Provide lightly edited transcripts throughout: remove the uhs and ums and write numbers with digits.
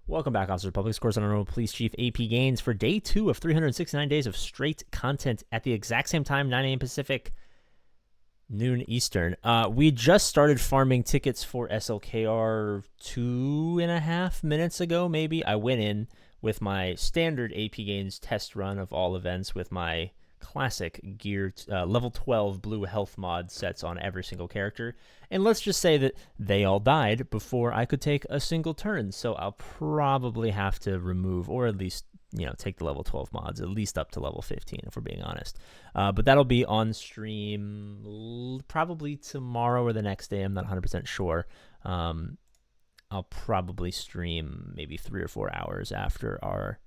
Welcome back, Officer of Public Scores on our own Police Chief APGAINS for day 2 of 369 days of straight content at the exact same time, 9 a.m. Pacific, noon Eastern. We just started farming tickets for SLKR 2.5 minutes ago, maybe. I went in with my standard APGAINS test run of all events with my classic gear level 12 blue health mod sets on every single character, and let's just say that they all died before I could take a single turn, so I'll probably have to remove, or at least take the level 12 mods at least up to level 15 if we're being honest, but that'll be on stream probably tomorrow or the next day. I'm not 100% sure. I'll probably stream maybe 3 or 4 hours after our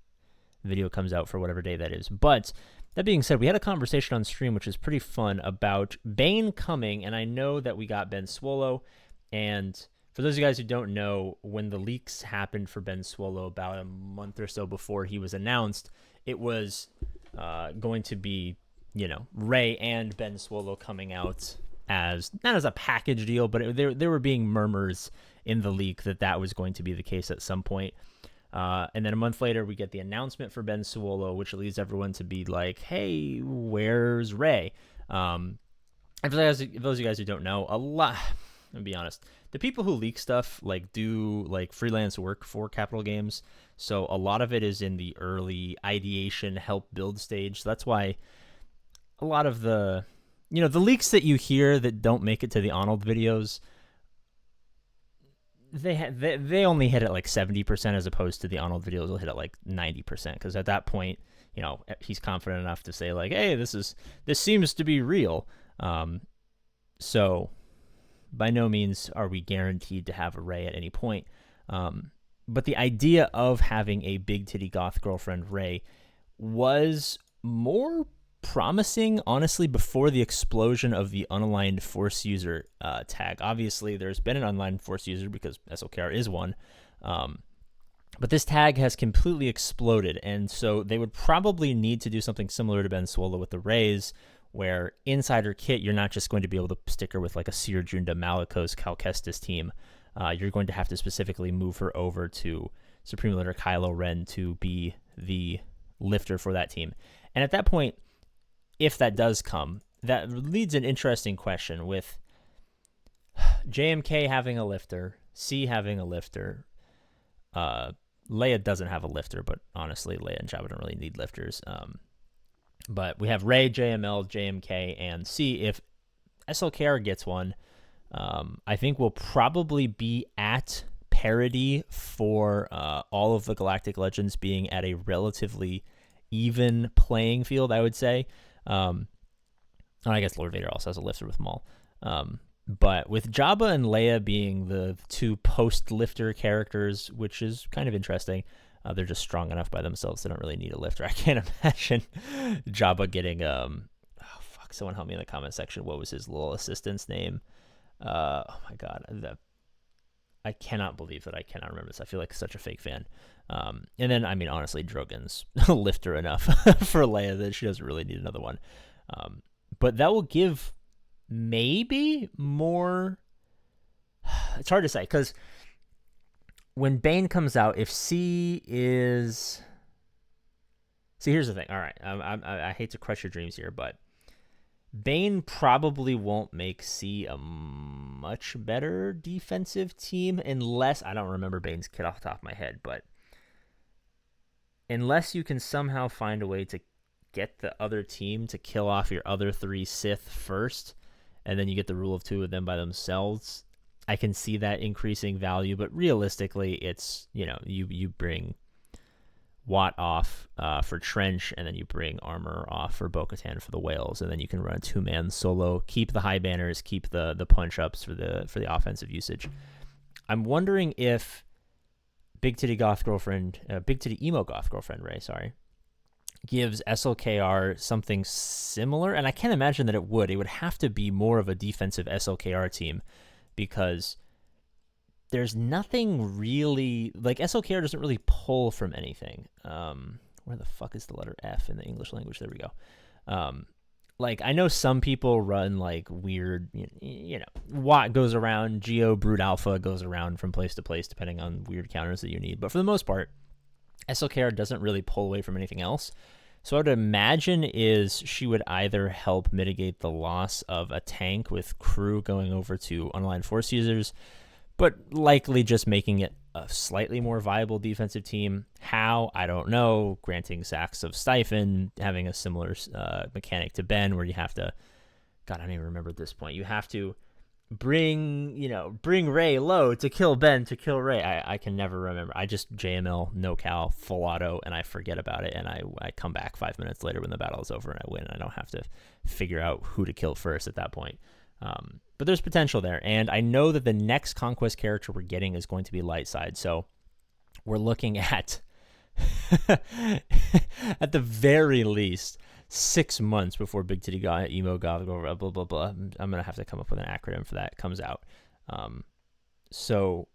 video comes out for whatever day that is. But that being said, we had a conversation on stream, which is pretty fun, about Bane coming, and I know that we got Ben Swallow, and for those of you guys who don't know, when the leaks happened for Ben Swallow about a month or so before he was announced, it was going to be, Ray and Ben Swallow coming out as, not as a package deal, but there were being murmurs in the leak that was going to be the case at some point. And then a month later, we get the announcement for Ben Swallow, which leads everyone to be like, hey, where's Ray? And for those of you guys who don't know, I'll be honest, the people who leak stuff do freelance work for Capital Games. So a lot of it is in the early ideation help build stage. So that's why a lot of the leaks that you hear that don't make it to the Arnold videos, they only hit at 70% as opposed to the Arnold videos will hit at 90%, because at that point, he's confident enough to say hey, this seems to be real. So by no means are we guaranteed to have a Ray at any point. But the idea of having a big titty goth girlfriend Ray was more promising, honestly, before the explosion of the unaligned force user tag. Obviously, there's been an unaligned force user because SLKR is one, but this tag has completely exploded, and so they would probably need to do something similar to Ben Swallow with the Rays, where inside her kit, you're not just going to be able to stick her with a Seer Junda Malikos Calcestis team. You're going to have to specifically move her over to Supreme Leader Kylo Ren to be the lifter for that team. And at that point, if that does come, that leads an interesting question with JMK having a lifter, C having a lifter. Leia doesn't have a lifter, but honestly, Leia and Jabba don't really need lifters. But we have Rey, JML, JMK, and C. If SLKR gets one, I think we'll probably be at parity for all of the Galactic Legends being at a relatively even playing field, I would say. I guess Lord Vader also has a lifter with Maul. But with Jabba and Leia being the two post-lifter characters, which is kind of interesting, they're just strong enough by themselves. They don't really need a lifter. I can't imagine Jabba getting... someone help me in the comment section. What was his little assistant's name? Oh my god. I cannot believe that I cannot remember this. I feel like such a fake fan. And then, honestly, Drogon's lifter enough for Leia that she doesn't really need another one. But that will give maybe more... It's hard to say, because when Bane comes out, if C is... See, here's the thing. All right, I hate to crush your dreams here, but Bane probably won't make C a much better defensive team unless... I don't remember Bane's kit off the top of my head, but unless you can somehow find a way to get the other team to kill off your other 3 Sith first, and then you get the rule of 2 of them by themselves, I can see that increasing value. But realistically, it's, you bring Watt off for Trench, and then you bring Armor off for Bo-Katan for the Whales, and then you can run a 2-man solo, keep the high banners, keep the punch-ups for the offensive usage. I'm wondering if Big Titty Emo Goth Girlfriend Ray, gives SLKR something similar, and I can't imagine that it would. It would have to be more of a defensive SLKR team, because there's nothing really... SLKR doesn't really pull from anything. Where the fuck is the letter F in the English language? There we go. like, I know some people run like weird, Watt goes around, Geo Brute Alpha goes around from place to place depending on weird counters that you need. But for the most part, SLKR doesn't really pull away from anything else. So I would imagine is she would either help mitigate the loss of a tank with crew going over to unaligned force users, but likely just making it a slightly more viable defensive team. How? I don't know. Granting sacks of Stipend, having a similar mechanic to Ben where you have to, God, I don't even remember at this point. You have to bring Ray low to kill Ben to kill Ray. I can never remember. I just JML, no cal, full auto, and I forget about it, and I come back 5 minutes later when the battle is over and I win. I don't have to figure out who to kill first at that point. But there's potential there, and I know that the next Conquest character we're getting is going to be Light Side, so we're looking at, at the very least, 6 months before Big Titty Emo Goth, blah, blah, blah, blah. I'm going to have to come up with an acronym for that. It comes out. So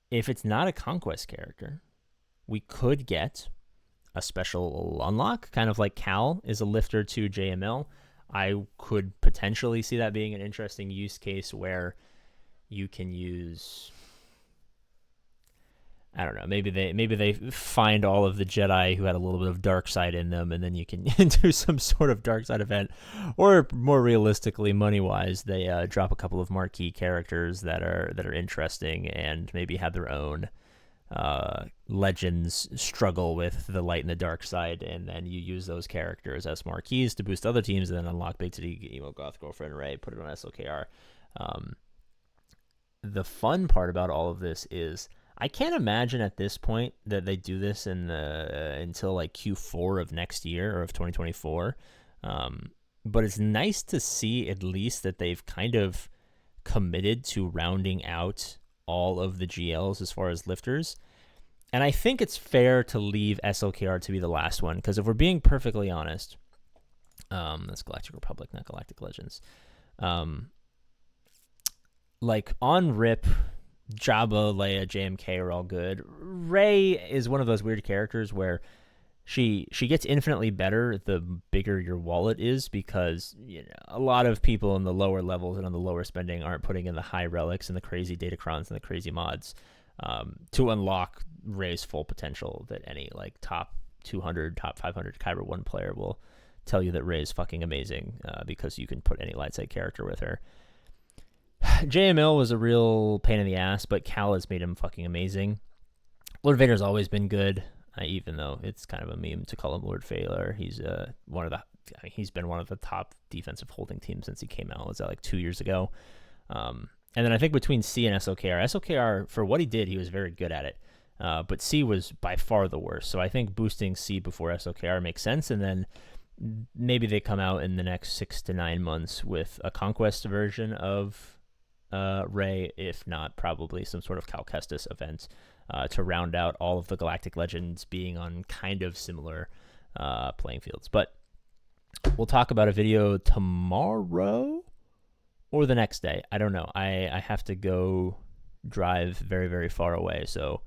if it's not a Conquest character, we could get a special unlock, kind of like Cal is a lifter to JML. I could potentially see that being an interesting use case where you can use, I don't know, maybe they find all of the Jedi who had a little bit of dark side in them, and then you can do some sort of dark side event, or more realistically, money wise, they drop a couple of marquee characters that are interesting and maybe have their own legends struggle with the light and the dark side, and then you use those characters as marquees to boost other teams, and then unlock Big Titty Emo Goth Girlfriend Ray, put it on SLKR. The fun part about all of this is I can't imagine at this point that they do this until like Q4 of next year or of 2024. But it's nice to see at least that they've kind of committed to rounding out all of the GLs as far as lifters. And I think it's fair to leave SLKR to be the last one, because if we're being perfectly honest, that's Galactic Republic, not Galactic Legends. Like on RIP, Jabba, Leia, JMK are all good. Rey is one of those weird characters where she gets infinitely better the bigger your wallet is, because a lot of people in the lower levels and on the lower spending aren't putting in the high relics and the crazy datacrons and the crazy mods to unlock Rey's full potential that any like top 200, top 500 Kyber 1 player will tell you that Rey is fucking amazing because you can put any light side character with her. JML was a real pain in the ass, but Cal has made him fucking amazing. Lord Vader's always been good. Even though it's kind of a meme to call him Lord Vader, he's he's been one of the top defensive holding teams since he came out. Was that like 2 years ago? And then I think between C and SLKR, for what he did, he was very good at it. But C was by far the worst. So I think boosting C before SLKR makes sense. And then maybe they come out in the next 6 to 9 months with a Conquest version of Rey, if not probably some sort of Cal Kestis event. To round out all of the Galactic Legends being on kind of similar playing fields. But we'll talk about a video tomorrow or the next day. I don't know. I have to go drive very, very far away. So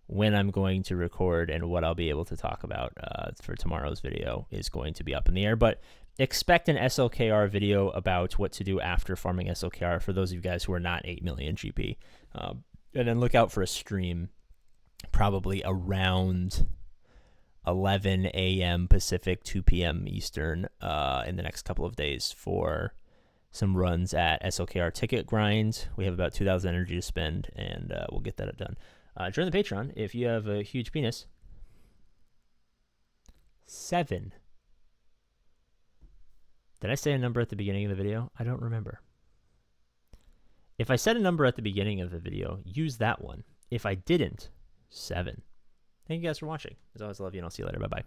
when I'm going to record and what I'll be able to talk about for tomorrow's video is going to be up in the air. But expect an SLKR video about what to do after farming SLKR for those of you guys who are not 8 million GP. And then look out for a stream probably around 11 a.m. Pacific, 2 p.m. Eastern in the next couple of days for some runs at SLKR ticket grind. We have about 2,000 energy to spend, and we'll get that done. Join the Patreon if you have a huge penis. 7. Did I say a number at the beginning of the video? I don't remember. If I said a number at the beginning of the video, use that one. If I didn't, 7. Thank you guys for watching. As always, I love you, and I'll see you later. Bye-bye.